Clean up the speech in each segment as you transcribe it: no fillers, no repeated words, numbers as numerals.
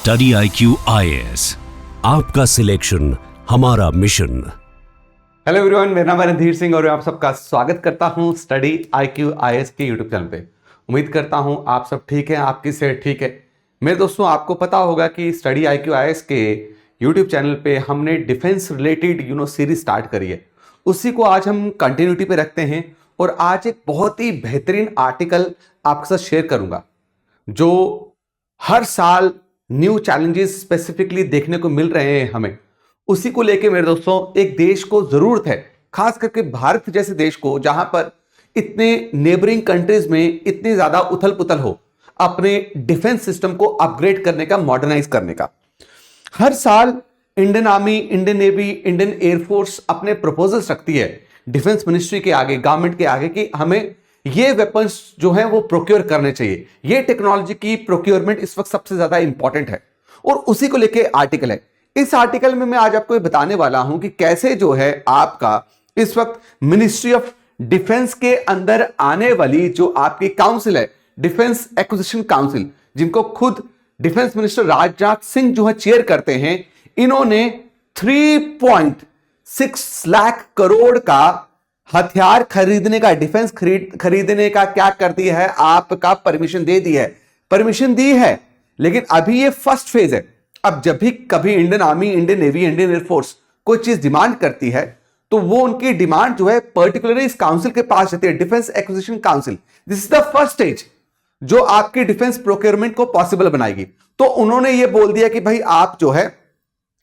Study IQ IAS, आपका selection हमारा mission. Hello everyone, मेरा नाम है रणधीर सिंह और मैं आप सबका स्वागत करता हूं स्टडी IQ IAS के यूट्यूब चैनल पे। उम्मीद करता हूं आप सब ठीक हैं, आपकी सेहत ठीक है। मेरे दोस्तों, आपको पता होगा कि स्टडी IQ IAS के यूट्यूब चैनल पे हमने डिफेंस रिलेटेड सीरीज स्टार्ट करी है। उसी को आज हम कंटिन्यूटी पे रखते हैं और आज एक बहुत ही बेहतरीन आर्टिकल आपके साथ शेयर करूंगा जो हर साल न्यू चैलेंजेस स्पेसिफिकली देखने को मिल रहे हैं हमें। उसी को लेके मेरे दोस्तों, एक देश को जरूरत है, खास करके भारत जैसे देश को, जहां पर इतने नेबरिंग कंट्रीज में इतनी ज्यादा उथल पुथल हो, अपने डिफेंस सिस्टम को अपग्रेड करने का, मॉडर्नाइज करने का। हर साल Indian army, Indian navy, Indian air force अपने प्रपोजल्स रखती है डिफेंस मिनिस्ट्री के आगे, गवर्नमेंट के आगे, कि हमें ये वेपन्स जो हैं वो प्रोक्योर करने चाहिए। ये टेक्नोलॉजी की प्रोक्योरमेंट इस वक्त सबसे ज्यादा इंपॉर्टेंट है और उसी को लेके आर्टिकल है। इस आर्टिकल में मैं आज आपको ये बताने वाला हूं कि कैसे जो है आपका इस वक्त मिनिस्ट्री ऑफ डिफेंस के अंदर आने वाली जो आपकी काउंसिल है, डिफेंस एक्विजिशन काउंसिल, जिनको खुद डिफेंस मिनिस्टर राजनाथ सिंह जो है चेयर करते हैं, इन्होंने 3.6 लाख करोड़ का हथियार खरीदने का, डिफेंस खरीदने का क्या कर दिया है, आपका परमिशन दे दी है। परमिशन दी है, लेकिन अभी ये फर्स्ट फेज है। अब जब भी कभी Indian army, Indian navy, Indian air force कोई चीज डिमांड करती है तो वो उनकी डिमांड जो है पर्टिकुलरली इस काउंसिल के पास जाती है, defence acquisition council. This is the first stage जो आपकी डिफेंस प्रोक्योरमेंट को पॉसिबल बनाएगी। तो उन्होंने ये बोल दिया कि भाई आप जो है,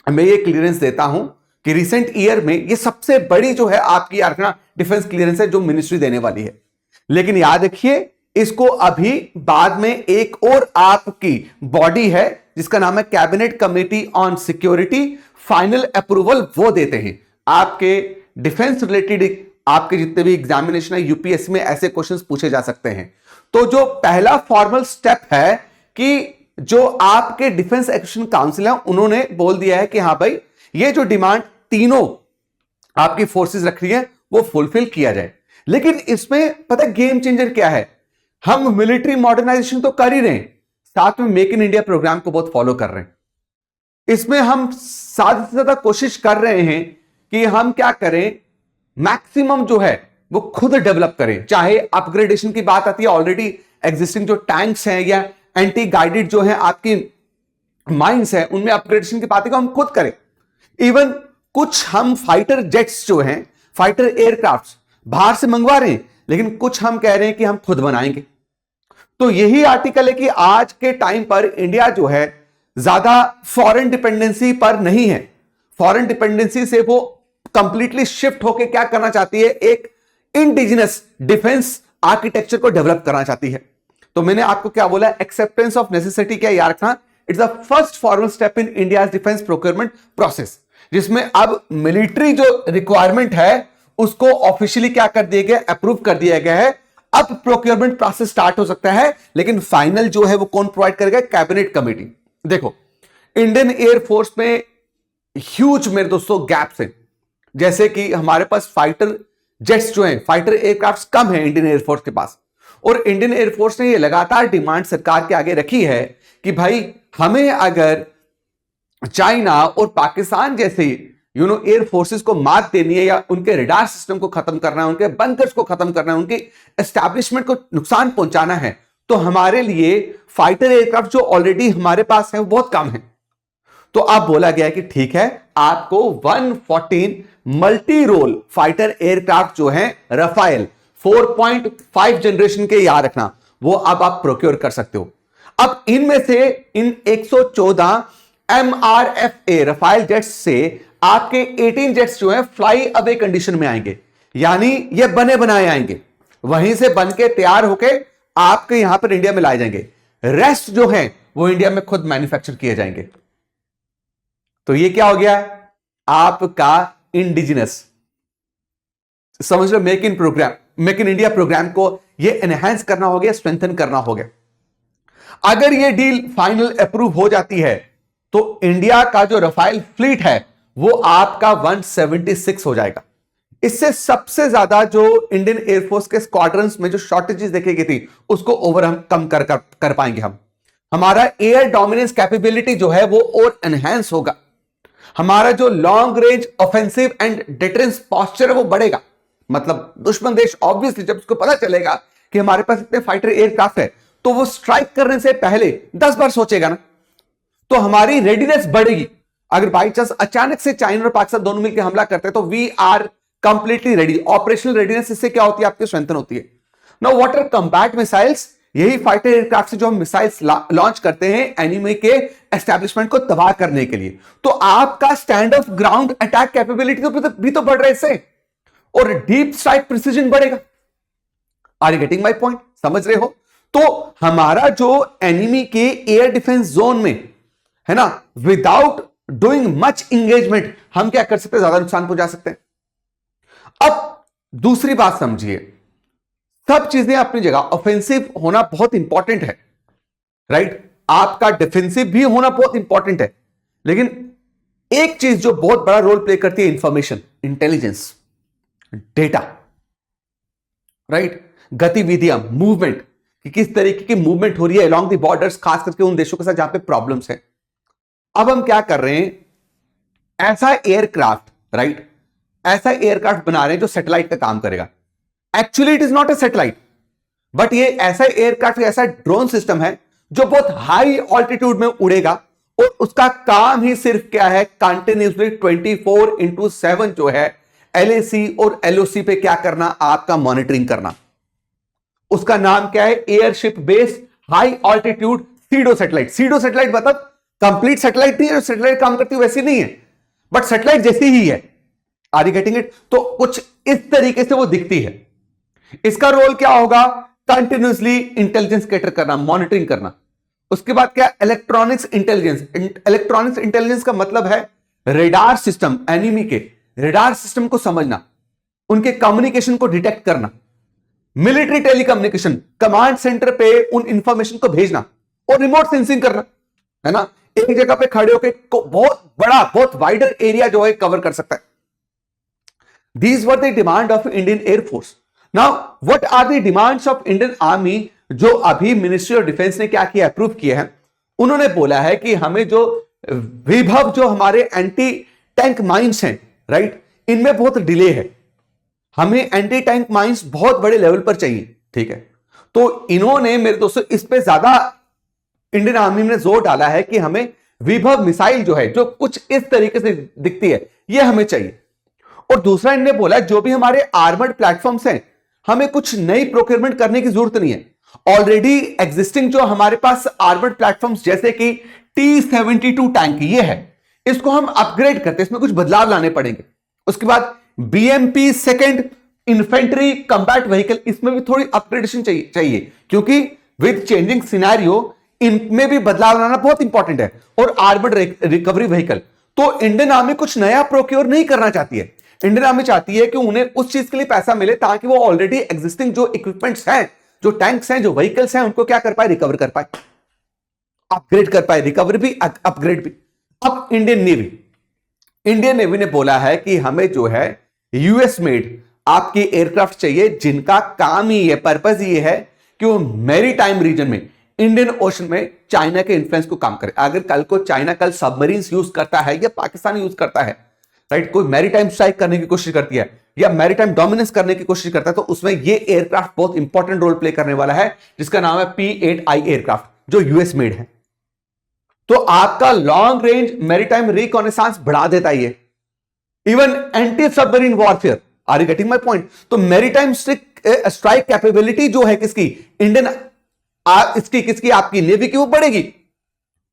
मैं ये क्लियरेंस देता हूं कि रिसेंट ईयर में ये सबसे बड़ी जो है आपकी डिफेंस क्लियरेंस है जो मिनिस्ट्री देने वाली है। लेकिन याद रखिए, इसको अभी बाद में एक और आपकी बॉडी है जिसका नाम है cabinet committee on security, final approval वो देते हैं। आपके डिफेंस रिलेटेड आपके जितने भी एग्जामिनेशन है यूपीएससी में, ऐसे क्वेश्चंस पूछे जा सकते हैं। तो जो पहला फॉर्मल स्टेप है कि जो आपके डिफेंस एक्विजिशन काउंसिल है, उन्होंने बोल दिया है कि हां भाई, ये जो डिमांड तीनों आपकी फोर्सेस रख रही है वो फुलफिल किया जाए। लेकिन इसमें पता है गेम चेंजर क्या है? हम मिलिट्री मॉडर्नाइजेशन तो कर ही रहे हैं, साथ में मेक इन इंडिया प्रोग्राम को बहुत फॉलो कर रहे हैं। इसमें हम ज्यादा से ज्यादा कोशिश कर रहे हैं कि हम क्या करें, मैक्सिमम जो है वो खुद डेवलप करें। चाहे अपग्रेडेशन की बात आती है, ऑलरेडी एग्जिस्टिंग जो टैंक्स हैं या एंटी गाइडेड जो है आपकी माइंस है, उनमें अपग्रेडेशन की बात हम खुद करें। इवन कुछ हम फाइटर जेट्स जो हैं, फाइटर एयरक्राफ्ट बाहर से मंगवा रहे हैं, लेकिन कुछ हम कह रहे हैं कि हम खुद बनाएंगे। तो यही आर्टिकल है कि आज के टाइम पर इंडिया जो है ज्यादा फॉरेन डिपेंडेंसी पर नहीं है। फॉरेन डिपेंडेंसी से वो कंप्लीटली शिफ्ट होकर क्या करना चाहती है, एक इंडिजिनस डिफेंस आर्किटेक्चर को डेवलप करना चाहती है। तो मैंने आपको क्या बोला, एक्सेप्टेंस ऑफ नेसेसिटी क्या याद रखना, it's the first formal step in India defence procurement process, जिसमें अब मिलिट्री जो रिक्वायरमेंट है उसको ऑफिशियली क्या कर दिया गया, अप्रूव कर दिया गया है। अब प्रोक्योरमेंट प्रोसेस स्टार्ट हो सकता है, लेकिन फाइनल जो है वो कौन प्रोवाइड करेगा? Cabinet committee. देखो, इंडियन एयरफोर्स में ह्यूज मेरे दोस्तों गैप्स हैं। जैसे कि हमारे पास फाइटर जेट्स जो हैं, फाइटर एयरक्राफ्ट कम है इंडियन एयरफोर्स के पास, और इंडियन एयरफोर्स ने ये लगातार डिमांड सरकार के आगे रखी है कि भाई हमें अगर चाइना और पाकिस्तान जैसे एयर फोर्सेस को मात देनी है, या उनके रडार सिस्टम को खत्म करना है, उनके बंकर्स को खत्म करना है, उनके एस्टैब्लिशमेंट को नुकसान पहुंचाना है, तो हमारे लिए फाइटर एयरक्राफ्ट जो ऑलरेडी हमारे पास है वो बहुत कम है। तो अब बोला गया कि ठीक है, आपको 114 मल्टी रोल फाइटर एयरक्राफ्ट जो है रफाइल 4.5 जनरेशन के, याद रखना, वो अब आप प्रोक्योर कर सकते हो। अब इनमें से इन 114 MRFA रफाइल जेट्स से आपके 18 जेट्स जो है फ्लाई अवे कंडीशन में आएंगे, यानी ये बने बनाए आएंगे, वहीं से बन के तैयार होके आपके यहां पर इंडिया में लाए जाएंगे। रेस्ट जो है वो इंडिया में खुद मैन्युफैक्चर किए जाएंगे। तो ये क्या हो गया है? आपका इंडिजिनस, समझ लो, make in program, make in India program को ये एनहांस करना हो गया, स्ट्रेंथन करना हो गया। अगर ये डील फाइनल अप्रूव हो जाती है तो इंडिया का जो रफाइल फ्लीट है वो आपका 176 हो जाएगा। इससे सबसे ज्यादा जो इंडियन एयरफोर्स के स्क्वाड्रंस में जो शॉर्टेजेस देखी गई थी उसको ओवर हम कम कर पाएंगे हम। हमारा एयर डोमिनेंस कैपेबिलिटी जो है वो और एनहेंस होगा, हमारा जो long range offensive and defence posture है वो बढ़ेगा। मतलब दुश्मन देश ऑब्वियसली जब उसको पता चलेगा कि हमारे पास इतने फाइटर एयरक्राफ्ट है तो वो स्ट्राइक करने से पहले 10 बार सोचेगा ना, तो हमारी रेडीनेस बढ़ेगी। अगर बाई चांस अचानक से चाइना और पाकिस्तान दोनों मिलकर हमला करते हैं तो we are completely ready. Operational readiness इससे क्या होती है, आपकी स्ट्रेंथन होती है। Now what are combat missiles, यही फाइटर एयरक्राफ्ट से जो हम मिसाइल्स लॉन्च करते हैं एनिमी के एस्टैब्लिशमेंट को तबाह करने के लिए। तो आपका stand off ground attack capability भी तो बढ़ रहा है इससे, और डीप स्ट्राइक प्रिसीजन बढ़ेगा। Are you getting my point, समझ रहे हो? तो हमारा जो एनिमी के एयर डिफेंस जोन में है ना, विदाउट डूइंग मच इंगेजमेंट हम क्या कर सकते हैं, ज्यादा नुकसान पहुंचा सकते हैं। अब दूसरी बात समझिए, सब चीजें अपनी जगह, ऑफेंसिव होना बहुत इंपॉर्टेंट है, राइट? आपका डिफेंसिव भी होना बहुत इंपॉर्टेंट है, लेकिन एक चीज जो बहुत बड़ा रोल प्ले करती है, इंफॉर्मेशन, इंटेलिजेंस, डेटा, राइट? गतिविधियां, मूवमेंट, कि किस तरीके की मूवमेंट हो रही है अलोंग द बॉर्डर्स, खास करके उन देशों के साथ जहां पे प्रॉब्लम्स है। अब हम क्या कर रहे हैं, ऐसा एयरक्राफ्ट, राइट, ऐसा एयरक्राफ्ट बना रहे हैं जो सैटेलाइट का काम करेगा। Actually it is not a satellite, but ये ऐसा एयरक्राफ्ट, ऐसा ड्रोन सिस्टम है जो बहुत हाई ऑल्टीट्यूड में उड़ेगा, और उसका काम ही सिर्फ क्या है, कंटिन्यूसली 24/7 जो है एलएसी और एलओसी पे क्या करना, आपका मॉनिटरिंग करना। उसका नाम क्या है, airship based high altitude pseudo satellite. Pseudo satellite मतलब कंप्लीट सैटेलाइट नहीं है, जो सैटेलाइट काम करती है वैसी नहीं है, बट सैटेलाइट जैसी ही है। Are you getting it? तो कुछ इस तरीके से वो दिखती है। इसका रोल क्या होगा, कंटिन्यूसली इंटेलिजेंस कैटर करना, मॉनिटरिंग करना। उसके बाद क्या, इलेक्ट्रॉनिक्स इंटेलिजेंस। इलेक्ट्रॉनिक्स इंटेलिजेंस का मतलब है रेडार सिस्टम, एनिमी के रेडार सिस्टम को समझना, उनके कम्युनिकेशन को डिटेक्ट करना, मिलिट्री टेलीकम्युनिकेशन, कमांड सेंटर पे उन इंफॉर्मेशन को भेजना, और रिमोट सेंसिंग करना, है ना, एक जगह पे खड़े होकर बहुत बड़ा, बहुत वाइडर एरिया जो है कवर कर सकता है। These were the demand of Indian Air Force. Now, what are the demands of Indian Army? जो अभी मिनिस्ट्री ऑफ डिफेंस ने क्या किया, अप्रूव किया है। उन्होंने बोला है कि हमें जो विभव, जो हमारे एंटी टैंक माइंस हैं, राइट, इनमें बहुत डिले है, हमें एंटी टैंक माइंस बहुत बड़े लेवल पर चाहिए, ठीक है। तो इन्होंने, मेरे दोस्तों, इस पे ज्यादा इंडियन आर्मी ने जोर डाला है कि हमें विभव मिसाइल जो है, जो कुछ इस तरीके से दिखती है, यह हमें चाहिए। और दूसरा इन्होंने बोला, जो भी हमारे आर्मर्ड प्लेटफॉर्म्स हैं, हमें कुछ नई प्रोक्योरमेंट करने की जरूरत नहीं है। ऑलरेडी एग्जिस्टिंग जो हमारे पास आर्मर्ड प्लेटफॉर्म्स, जैसे कि T-72 टैंक, ये है, इसको हम अपग्रेड करते हैं, इसमें कुछ बदलाव लाने पड़ेंगे। उसके बाद BMP second infantry combat vehicle, इसमें भी थोड़ी अपग्रेडेशन चाहिए, क्योंकि विद चेंजिंग सिनेरियो इनमें भी बदलाव लाना बहुत इंपॉर्टेंट है। और आर्मर्ड रिकवरी व्हीकल, तो इंडियन आर्मी कुछ नया प्रोक्योर नहीं करना चाहती है। इंडियन आर्मी चाहती है कि उन्हें उस चीज के लिए पैसा मिले ताकि वो ऑलरेडी एग्जिस्टिंग जो इक्विपमेंट्स हैं, जो टैंक्स हैं, जो व्हीकल्स हैं, उनको क्या कर पाए, रिकवर कर पाए, अपग्रेड कर पाए, रिकवर भी अपग्रेड भी। अब इंडियन नेवी ने बोला है कि हमें जो है यूएस मेड आपके एयरक्राफ्ट चाहिए, जिनका काम ही है, पर्पज ये है कि वो मैरीटाइम रीजन में, इंडियन ओशन में चाइना के इन्फ्लुएंस को काम करे। अगर कल को चाइना कल सबमरीन्स यूज करता है या पाकिस्तान यूज करता है, राइट, कोई मैरीटाइम स्ट्राइक करने की कोशिश करती है या मैरीटाइम डोमिनेंस करने की कोशिश करता है, तो उसमें ये एयरक्राफ्ट बहुत इंपॉर्टेंट रोल प्ले करने वाला है, जिसका नाम है P-8I एयरक्राफ्ट, जो यूएस मेड है। तो आपका लॉन्ग रेंज मैरीटाइम रिकॉनेसांस बढ़ा देता है ये, even anti submarine warfare. Are you getting my point? तो मैरीटाइम स्ट्राइक कैपेबिलिटी जो है किसकी, इंडियन, इसकी किसकी, आपकी नेवी की, वो बढ़ेगी।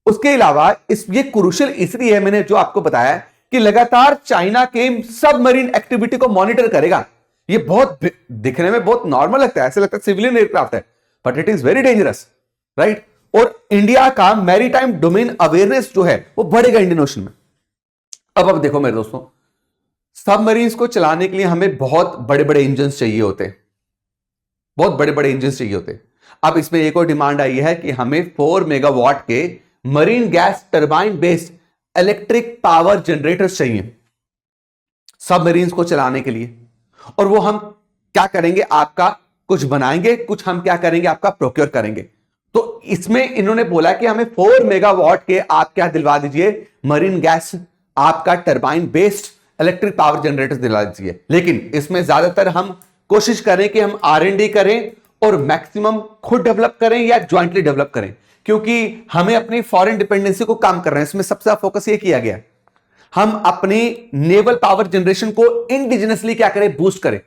उसके अलावा ये क्रूशियल इसलिए है, मैंने जो आपको बताया कि लगातार चाइना के सबमरीन एक्टिविटी को मॉनिटर करेगा। ये बहुत दिखने में बहुत नॉर्मल लगता है, ऐसे लगता है सिविलियन एयरक्राफ्ट है, but it is very dangerous, right. और इंडिया का मैरीटाइम डोमेन अवेयरनेस जो है वो बढ़ेगा इंडियन ओशन में। अब देखो मेरे दोस्तों, सबमरीन्स को चलाने के लिए हमें बहुत बड़े बड़े इंजन चाहिए होते, बहुत बड़े बड़े इंजन चाहिए होते। अब इसमें एक और डिमांड आई है कि हमें 4 मेगावाट के marine gas turbine based electric power generators चाहिए सबमरीन्स को चलाने के लिए। और वो हम क्या करेंगे, आपका कुछ बनाएंगे, कुछ हम क्या करेंगे, आपका प्रोक्योर करेंगे। तो इसमें इन्होंने बोला कि हमें 4 मेगावाट के आप क्या दिलवा दीजिए, मरीन गैस आपका turbine based electric power generator दिलवा दीजिए। लेकिन इसमें ज्यादातर हम कोशिश करें कि हम R&D करें और मैक्सिमम खुद डेवलप करें या ज्वाइंटली डेवलप करें, क्योंकि हमें अपनी फॉरेन डिपेंडेंसी को कम कर रहे हैं। इसमें सबसे ज्यादा फोकस ये किया गया, हम अपनी नेवल पावर जनरेशन को इंडिजिनसली क्या करें, बूस्ट करें।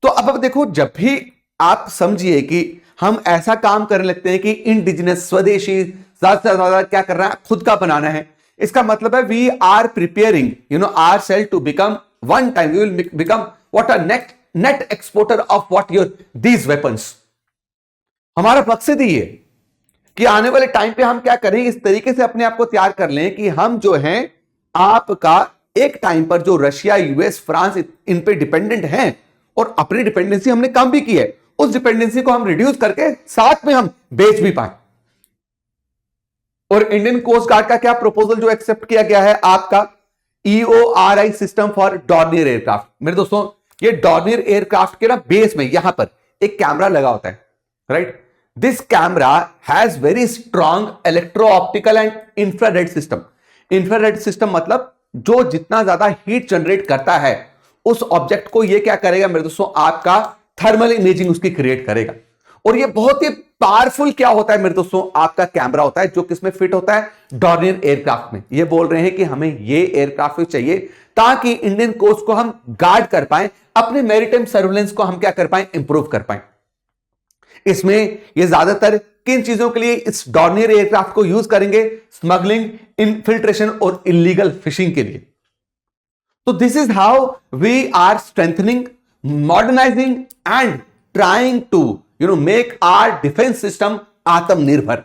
तो अब देखो, जब भी आप समझिए कि हम ऐसा काम करने लगते हैं कि इंडिजिनस स्वदेशी ज्यादा से ज्यादा क्या करना है, खुद का बनाना है, इसका मतलब है we are preparing our self to become one time we will become what a net exporter of what your these weapons. हमारा मकसद ही है कि आने वाले टाइम पे हम क्या करें, इस तरीके से अपने आप को तैयार कर लें कि हम जो हैं आपका एक टाइम पर जो रशिया, यूएस, फ्रांस इन पे डिपेंडेंट हैं और अपनी डिपेंडेंसी हमने कम भी की है, उस डिपेंडेंसी को हम रिड्यूस करके साथ में हम बेच भी पाए। और इंडियन कोस्ट गार्ड का क्या प्रपोजल जो एक्सेप्ट किया गया है, आपका EORI system for Dornier aircraft. मेरे दोस्तों, ये डॉर्नियर एयरक्राफ्ट के ना बेस में यहां पर एक कैमरा लगा होता है, right. This camera has very strong electro optical and infrared system. Infrared system मतलब जो जितना ज्यादा हीट जनरेट करता है उस ऑब्जेक्ट को ये क्या करेगा मेरे दोस्तों, आपका थर्मल इमेजिंग उसकी क्रिएट करेगा। और ये बहुत ही पावरफुल क्या होता है मेरे दोस्तों, आपका कैमरा होता है जो किसमें फिट होता है, डॉर्नियर एयरक्राफ्ट में। ये बोल रहे हैं कि हमें ये एयरक्राफ्ट चाहिए ताकि इंडियन कोस्ट को हम गार्ड कर पाए, अपने मैरीटाइम सर्विलेंस को हम क्या कर पाए, इंप्रूव कर पाए। इसमें ये ज्यादातर किन चीजों के लिए इस डॉर्नियर एयरक्राफ्ट को यूज करेंगे, स्मगलिंग, इन्फिल्ट्रेशन और इलीगल फिशिंग के लिए। तो this is how we are strengthening, modernising and trying to make our defence system Atmanirbhar.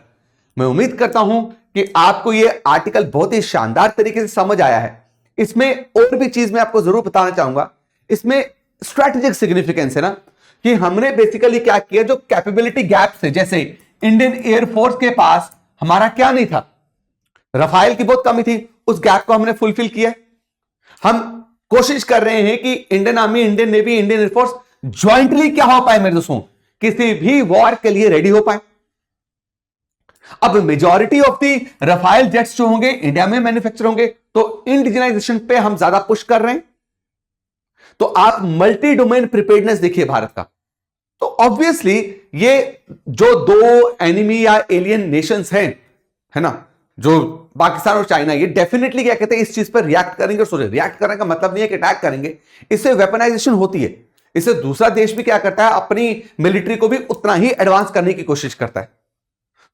मैं उम्मीद करता हूं कि आपको यह आर्टिकल बहुत ही शानदार तरीके से समझ आया है। इसमें और भी चीज मैं आपको जरूर बताना चाहूंगा, इसमें स्ट्रैटेजिक सिग्निफिकेंस है ना, कि हमने बेसिकली क्या किया, जो कैपेबिलिटी गैप से, जैसे इंडियन एयरफोर्स के पास हमारा क्या नहीं था, रफाइल की बहुत कमी थी, उस गैप को हमने फुलफिल किया। हम कोशिश कर रहे हैं कि Indian army, Indian navy, Indian air force jointly क्या हो पाए मेरे दोस्तों, किसी भी वॉर के लिए रेडी हो पाए। अब majority of the Rafale jets जो होंगे इंडिया में मैन्युफैक्चर होंगे, तो इंडिजिनाइजेशन पे हम ज्यादा पुश कर रहे हैं। तो आप मल्टी डोमेन प्रिपेयर्डनेस देखिए भारत का, तो ऑब्वियसली ये जो दो एनिमी या एलियन नेशंस हैं, है ना, जो पाकिस्तान और चाइना, ये डेफिनेटली क्या कहते हैं, इस चीज पर रिएक्ट करेंगे। और सोचिए, रिएक्ट करने का मतलब नहीं है कि अटैक करेंगे, इससे वेपनाइजेशन होती है, इससे दूसरा देश भी क्या करता है, अपनी मिलिट्री को भी उतना ही एडवांस करने की कोशिश करता है।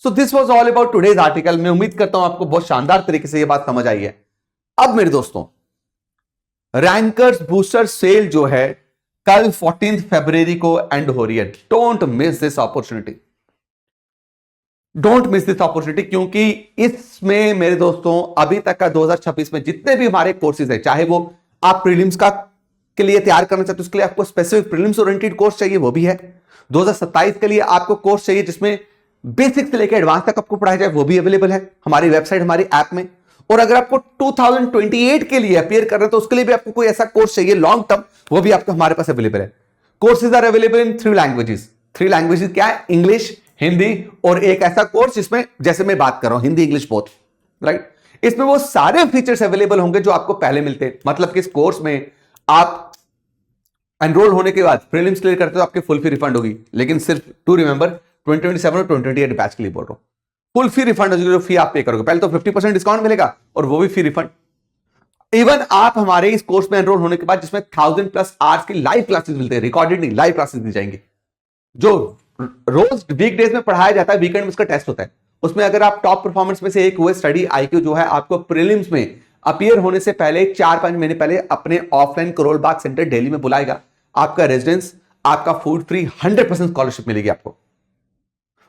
So this was all about today's article. मैं उम्मीद करता हूं आपको बहुत शानदार तरीके से यह बात समझ आई है। अब मेरे दोस्तों, रैंकर्स बूस्टर सेल जो है कल 14 फरवरी को एंड हो रही है। Don't miss this opportunity, don't miss this opportunity, क्योंकि इसमें मेरे दोस्तों अभी तक का 2026 में जितने भी हमारे कोर्सेज है, चाहे वो आप प्रीलिम्स का के लिए तैयार करना चाहते हो, उसके लिए आपको स्पेसिफिक प्रीलिम्स ओरिएंटेड कोर्स चाहिए, वो भी है। 2027 के लिए आपको कोर्स चाहिए जिसमें बेसिक से लेकर एडवांस तक आपको पढ़ाया जाए, वो भी अवेलेबल है हमारी वेबसाइट, हमारी ऐप में। और अगर आपको 2028 के लिए अपीयर करना है तो उसके लिए भी आपको कोई ऐसा कोर्स चाहिए लॉन्ग टर्म, वो भी आपको हमारे पास अवेलेबल है। Courses are available in 3 languages. 3 languages क्या है, इंग्लिश, हिंदी, और एक ऐसा कोर्स जिसमें जैसे मैं बात कर रहा हूं, हिंदी इंग्लिश बोथ, राइट। इसमें वो सारे फीचर्स अवेलेबल होंगे जो आपको पहले मिलते हैं। मतलब कि इस कोर्स में आप एनरोल होने के बाद प्रीलिम्स क्लियर करते हो, आपकी फुल फी रिफंड होगी। लेकिन सिर्फ टू रिमेंबर 2027 और 2028 बैच के लिए बोल रहा हूं, फुल फी रिफंड होगी। जो फी आप पे करोगे, पहले तो 50% डिस्काउंट मिलेगा और वो भी फी रिफंड। इवन आप हमारे इस कोर्स में एनरोल होने के बाद, जिसमें 1000+ आवर्स की लाइव क्लासेस मिलते हैं, रिकॉर्डेड नहीं, लाइव क्लासेस दी जाएंगी, जो रोज वीकडेज में पढ़ाया जाता है, वीकेंड में उसका टेस्ट होता है। उसमें अगर आप टॉप परफॉर्मेंस में से एक हुए, स्टडी IQ जो है आपको प्रीलिम्स में अपीयर होने से पहले 4-5 महीने पहले अपने ऑफलाइन करोल बाग सेंटर दिल्ली में बुलाएगा। आपका रेजिडेंस, आपका फूड फ्री, 100% स्कॉलरशिप मिलेगी आपको।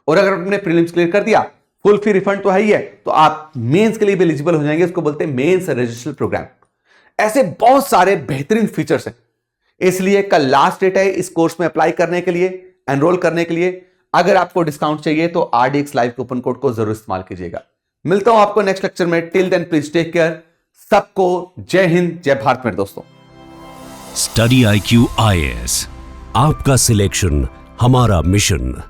और अगर आपने प्रीलिम्स क्लियर कर दिया, फुल फी रिफंड तो है ही है, तो आप मेंस के लिए भी एलिजिबल हो जाएंगे। उसको बोलते हैं मेंस रजिस्ट्रेशन प्रोग्राम। ऐसे बहुत सारे बेहतरीन फीचर्स हैं, इसलिए कल लास्ट डेट है इस कोर्स में अप्लाई करने के लिए, एनरोल करने के लिए। अगर आपको डिस्काउंट चाहिए तो RDX लाइव कूपन कोड को जरूर इस्तेमाल कीजिएगा। मिलता हूं आपको नेक्स्ट लेक्चर में। Till then please take care. सबको जय हिंद, जय भारत मेरे दोस्तों। स्टडी IQ IAS, आपका सिलेक्शन हमारा मिशन।